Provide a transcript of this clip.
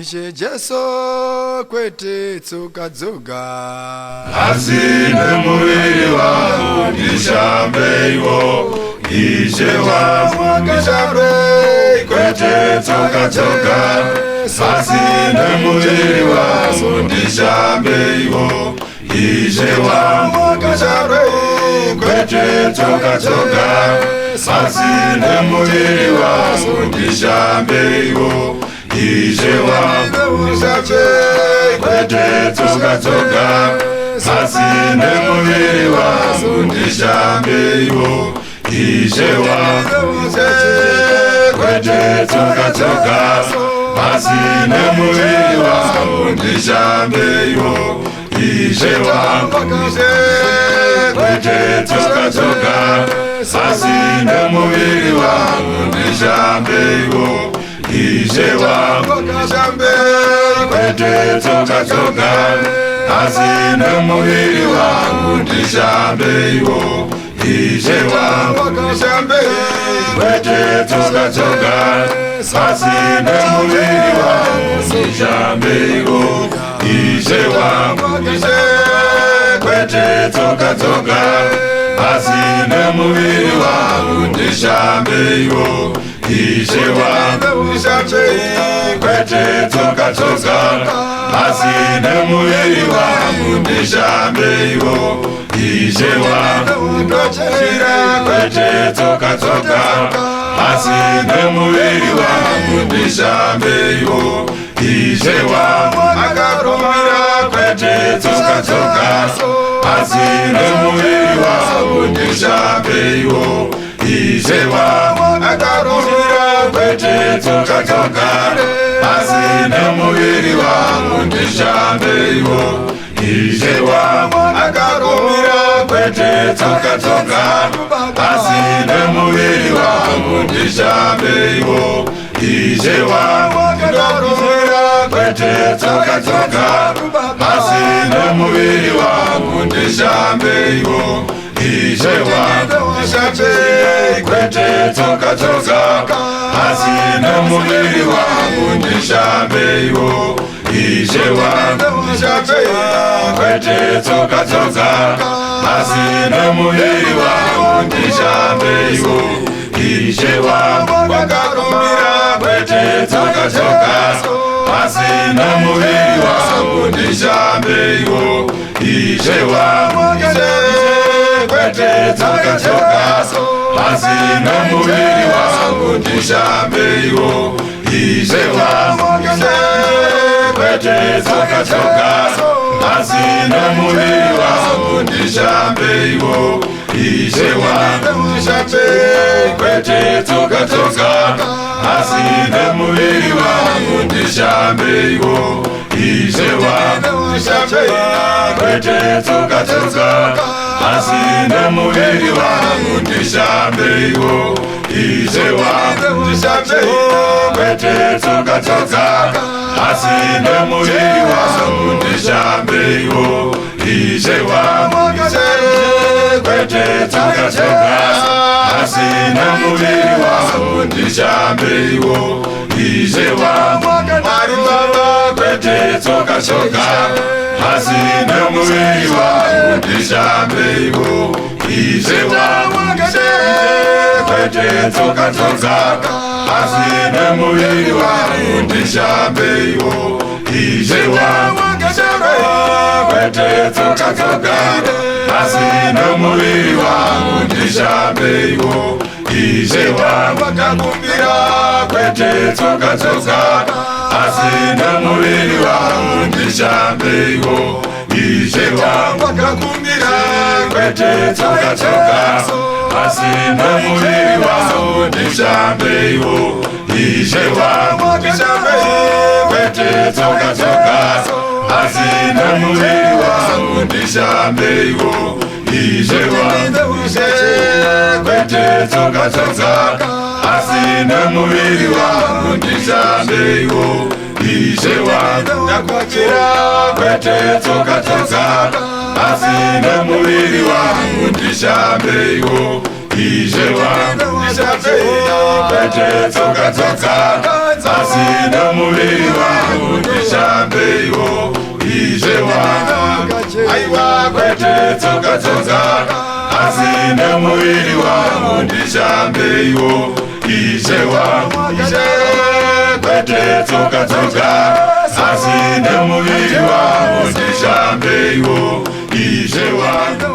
Ishe Jesu kwete tsoka dzoga asi nemuviri wangu ndishambe iwo Ishe wangu ndishambe kwete tsoka dzoga asi nemuviri wangu ndishambe iwo Ishe wangu ndishambe kwete tsoka dzoga asi nemuviri wangu ndishambe iwo Ishe wangu ndishambe kwete tsoka dzoga asi nemuviri wangu ndishambe iwo Ishe wangu ndishambe kwete tsoka dzoga asi nemuviri wangu ndishambe iwo Ishe wangu ndishambe kwete tsoka dzoga asi nemuviri wangu ndishambe iwo Ishe wangu ndishambe kwete tsoka dzoga asi nemuviri wangu ndishambe iwo Ishe wangu ndishambe kwete tsoka dzoga asi nemuviri wangu ndishambe iwo Ishe wangu ndishambe kwete tsoka dzoga asi nemuviri wangu ndishambe iwo Ishe wangu ndishambe kwete tsoka dzoga asi nemuviri wangu ndishambe iwo Ishe wangu ndishambe kwete tsoka dzoga asi nemuviri wangu ndishambe iwo Ishe wangu akarumira kwete tsoka dzoga asi nemuviri wangu ndishambe iwo Ishe wangu akarumira kwete tsoka dzoga asi nemuviri wangu ndishambe iwo Ishe wangu akarumira kwete tsoka dzoga asi nemuviri wangu ndishambe iwo Ishe wangu akarumira kwete tsoka dzoga asi nemuviri wangu ndishambe iwo Ishe wangu ndishambe kwete tsoka dzoga asi nemuviri wangu ndishambe iwo Ishe wangu ndishambe kwete tsoka dzoga asi nemuviri wangu ndishambe iwo Ishe wangu akarumira kwete tsoka dzoga asi nemuviri wangu ndishambe iwo Ishe wangu ndishambe kwete tsoka dzoga asi nemuviri wangu ndishambe iwo Ishe wangu ndishambe kwete tsoka dzoga asi nemuviri wangu ndishambe iwo Ishe wangu ndishambe kwete tsoka dzoga asi nemuviri wangu ndishambe iwo Ishe wangu ndishambe kwete tsoka dzoga asi nemuviri wangu ndishambe iwo Ishe wangu ndishambe kwete tsoka dzoga asi nemuviri wangu ndishambe iwo Ishe wangu ndishambe kwete tsoka dzoga asi nemuviri wangu ndishambe iwo Ishe wangu Mwari Baba kwete tsoka dzoga asi nemuviri wangu ndishambe iwo Ishe wangu kwete tsoka dzoga asi nemuviri wangu ndishambe iwo Ishe wangu kwete tsoka dzoga asi nemuviri wangu ndishambe iwo Ishe wangu akakumbira kwete tsoka dzoga asi nemuviri wangu ndishambe iwo Ishe wangu akakumbira kwete tsoka dzoga asi nemuviri wangu ndishambe iwo Ishe wangu ndishambe kwete tsoka dzoga asi nemuviri wangu ndishambe iwo Ishe wangu kwete tsoka dzoga asi nemuviri wangu ndishambe iwo Ishe wangu ndakumbira kwete tsoka dzoga asi nemuviri wangu ndishambe iwo Ishe wangu ndishambe kwete tsoka dzoga asi nemuviri wangu nemuviri wangu ndishambe iwo ishe wangu ishe kwete tsoka tsoka asi nemuviri wangu ndishambe iwo ishe wangu